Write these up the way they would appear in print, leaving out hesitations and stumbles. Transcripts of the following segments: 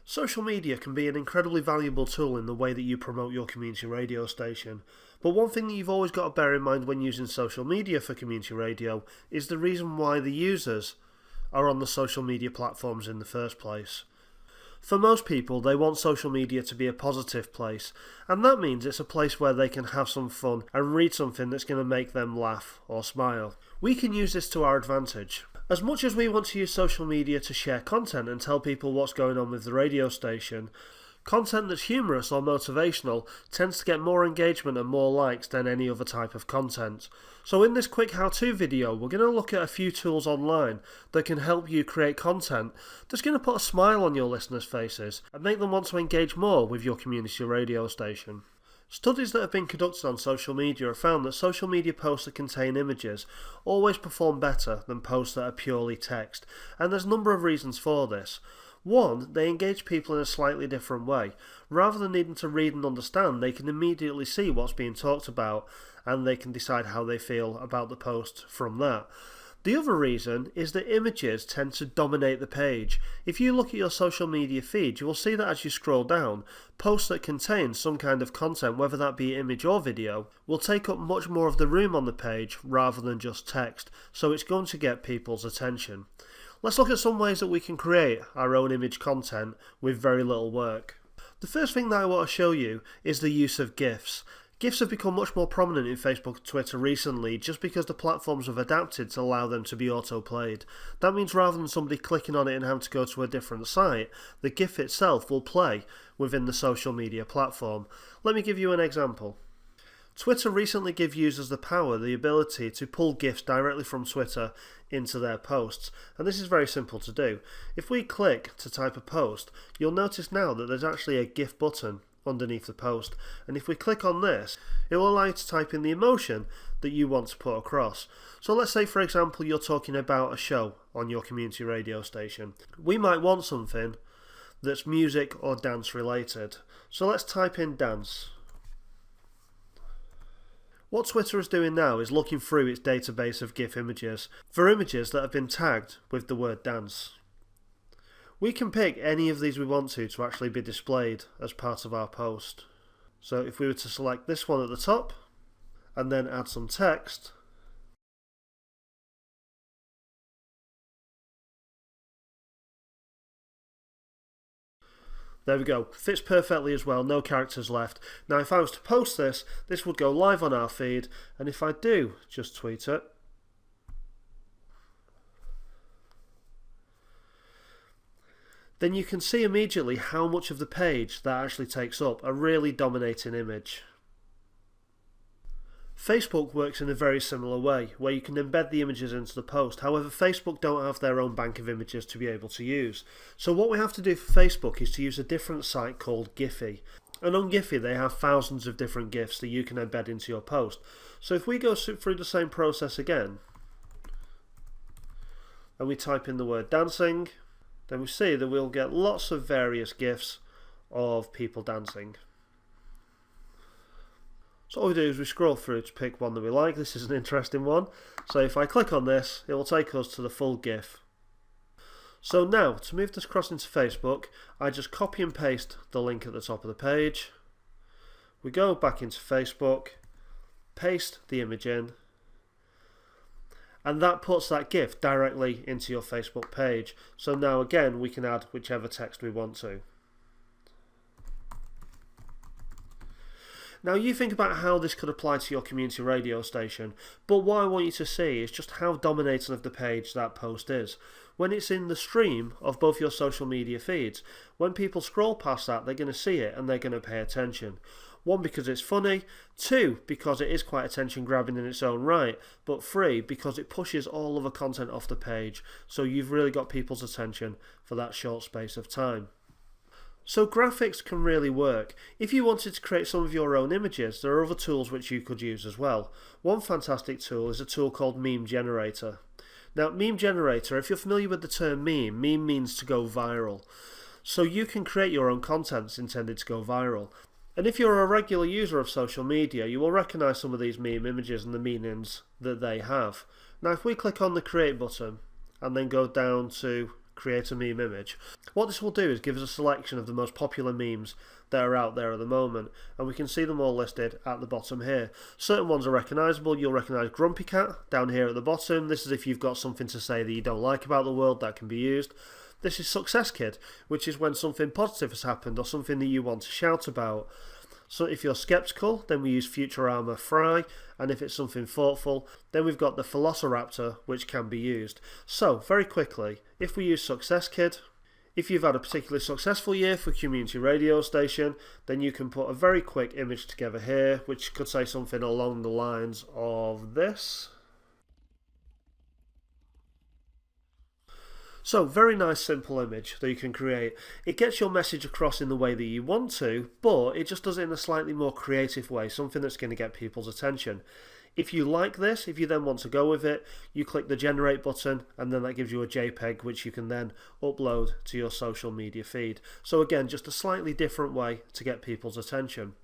Social media can be an incredibly valuable tool in the way that you promote your community radio station. But one thing that you've always got to bear in mind when using social media for community radio is the reason why the users are on the social media platforms in the first place. For most people, they want social media to be a positive place, and that means it's a place where they can have some fun and read something that's going to make them laugh or smile. We can use this to our advantage. As much as we want to use social media to share content and tell people what's going on with the radio station, content that's humorous or motivational tends to get more engagement and more likes than any other type of content. So in this quick how-to video, we're going to look at a few tools online that can help you create content that's going to put a smile on your listeners' faces and make them want to engage more with your community radio station. Studies that have been conducted on social media have found that social media posts that contain images always perform better than posts that are purely text, and there's a number of reasons for this. One, they engage people in a slightly different way. Rather than needing to read and understand, they can immediately see what's being talked about and they can decide how they feel about the post from that. The other reason is that images tend to dominate the page. If you look at your social media feed, you will see that as you scroll down, posts that contain some kind of content, whether that be image or video, will take up much more of the room on the page rather than just text, so it's going to get people's attention. Let's look at some ways that we can create our own image content with very little work. The first thing that I want to show you is the use of GIFs. GIFs have become much more prominent in Facebook and Twitter recently just because the platforms have adapted to allow them to be auto-played. That means rather than somebody clicking on it and having to go to a different site, the GIF itself will play within the social media platform. Let me give you an example. Twitter recently gave users the ability to pull GIFs directly from Twitter into their posts, and this is very simple to do. If we click to type a post, you'll notice now that there's actually a GIF button underneath the post, and if we click on this, it will allow you to type in the emotion that you want to put across. So let's say for example you're talking about a show on your community radio station. We might want something that's music or dance related, so let's type in dance. What Twitter is doing now is looking through its database of GIF images for images that have been tagged with the word dance. We can pick any of these we want to actually be displayed as part of our post. So if we were to select this one at the top and then add some text, there we go, fits perfectly as well, no characters left. Now if I was to post this, this would go live on our feed, and if I do just tweet it, then you can see immediately how much of the page that actually takes up, a really dominating image. Facebook works in a very similar way, where you can embed the images into the post. However, Facebook don't have their own bank of images to be able to use. So what we have to do for Facebook is to use a different site called Giphy. And on Giphy they have thousands of different GIFs that you can embed into your post. So if we go through the same process again, and we type in the word dancing, then we see that we'll get lots of various GIFs of people dancing. So all we do is we scroll through to pick one that we like. This is an interesting one. So if I click on this, it will take us to the full GIF. So now, to move this across into Facebook, I just copy and paste the link at the top of the page. We go back into Facebook, paste the image in, and that puts that GIF directly into your Facebook page. So now again, we can add whichever text we want to. Now you think about how this could apply to your community radio station, but what I want you to see is just how dominating of the page that post is. When it's in the stream of both your social media feeds, when people scroll past that, they're going to see it and they're going to pay attention. One, because it's funny, two, because it is quite attention grabbing in its own right, but three, because it pushes all of the content off the page, so you've really got people's attention for that short space of time. So graphics can really work. If you wanted to create some of your own images, there are other tools which you could use as well. One fantastic tool is a tool called Meme Generator. Now Meme Generator, if you're familiar with the term meme means to go viral. So you can create your own content intended to go viral. And if you're a regular user of social media, you will recognise some of these meme images and the meanings that they have. Now if we click on the create button and then go down to create a meme image. What this will do is give us a selection of the most popular memes that are out there at the moment, and we can see them all listed at the bottom here. Certain ones are recognisable. You'll recognise Grumpy Cat down here at the bottom. This is if you've got something to say that you don't like about the world, that can be used. This is Success Kid, which is when something positive has happened or something that you want to shout about. So if you're skeptical, then we use Futurama Fry, and if it's something thoughtful, then we've got the Velociraptor, which can be used. So, very quickly, if we use Success Kid, if you've had a particularly successful year for community radio station, then you can put a very quick image together here, which could say something along the lines of this. So, very nice simple image that you can create. It gets your message across in the way that you want to, but it just does it in a slightly more creative way, something that's going to get people's attention. If you like this, if you then want to go with it, you click the generate button, and then that gives you a JPEG which you can then upload to your social media feed. So again, just a slightly different way to get people's attention.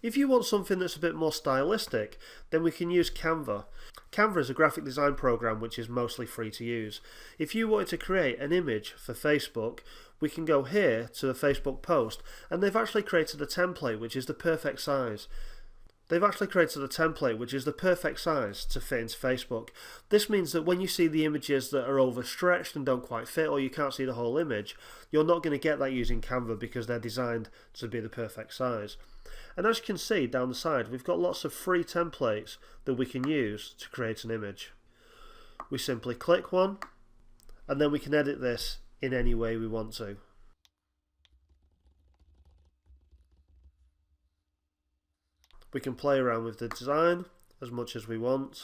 If you want something that's a bit more stylistic, then we can use Canva. Canva is a graphic design program which is mostly free to use. If you wanted to create an image for Facebook, we can go here to the Facebook post, and they've actually created a template which is the perfect size. They've actually created a template which is the perfect size to fit into Facebook. This means that when you see the images that are overstretched and don't quite fit, or you can't see the whole image, you're not going to get that using Canva because they're designed to be the perfect size. And as you can see down the side, we've got lots of free templates that we can use to create an image. We simply click one, and then we can edit this in any way we want to. We can play around with the design as much as we want.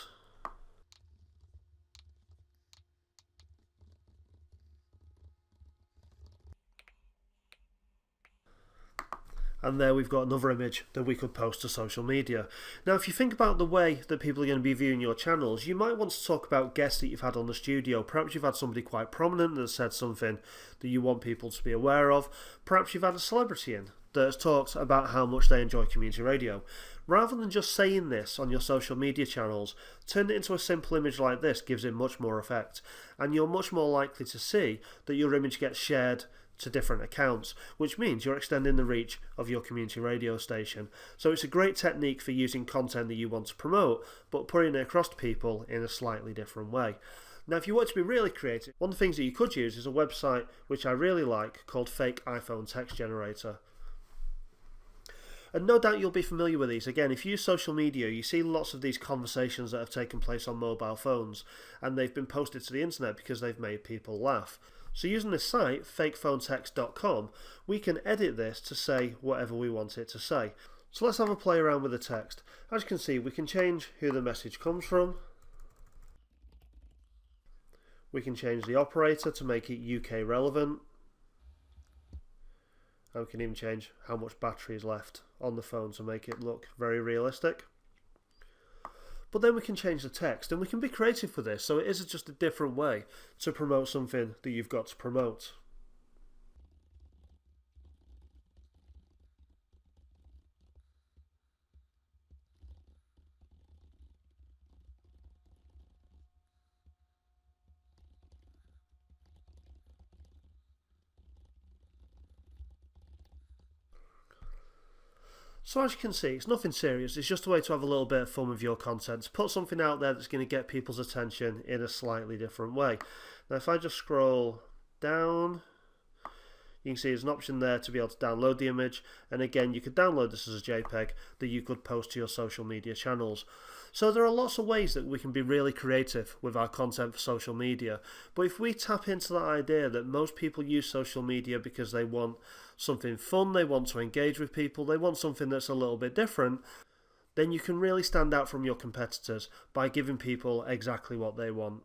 And there we've got another image that we could post to social media. Now, if you think about the way that people are going to be viewing your channels, you might want to talk about guests that you've had on the studio. Perhaps you've had somebody quite prominent that said something that you want people to be aware of. Perhaps you've had a celebrity in that has talked about how much they enjoy community radio. Rather than just saying this on your social media channels, turn it into a simple image like this gives it much more effect. And you're much more likely to see that your image gets shared to different accounts, which means you're extending the reach of your community radio station. So it's a great technique for using content that you want to promote, but putting it across to people in a slightly different way. Now, if you want to be really creative, one of the things that you could use is a website which I really like called Fake iPhone Text Generator. And no doubt you'll be familiar with these. Again, if you use social media, you see lots of these conversations that have taken place on mobile phones, and they've been posted to the internet because they've made people laugh. So using this site, fakephonetext.com, we can edit this to say whatever we want it to say. So let's have a play around with the text. As you can see, we can change who the message comes from. We can change the operator to make it UK relevant. And we can even change how much battery is left on the phone to make it look very realistic. But then we can change the text, and we can be creative with this, so it is just a different way to promote something that you've got to promote. So as you can see, it's nothing serious, it's just a way to have a little bit of fun with your content, to put something out there that's going to get people's attention in a slightly different way. Now if I just scroll down, you can see there's an option there to be able to download the image, and again you could download this as a JPEG that you could post to your social media channels. So there are lots of ways that we can be really creative with our content for social media, but if we tap into that idea that most people use social media because they want something fun, they want to engage with people, they want something that's a little bit different, then you can really stand out from your competitors by giving people exactly what they want.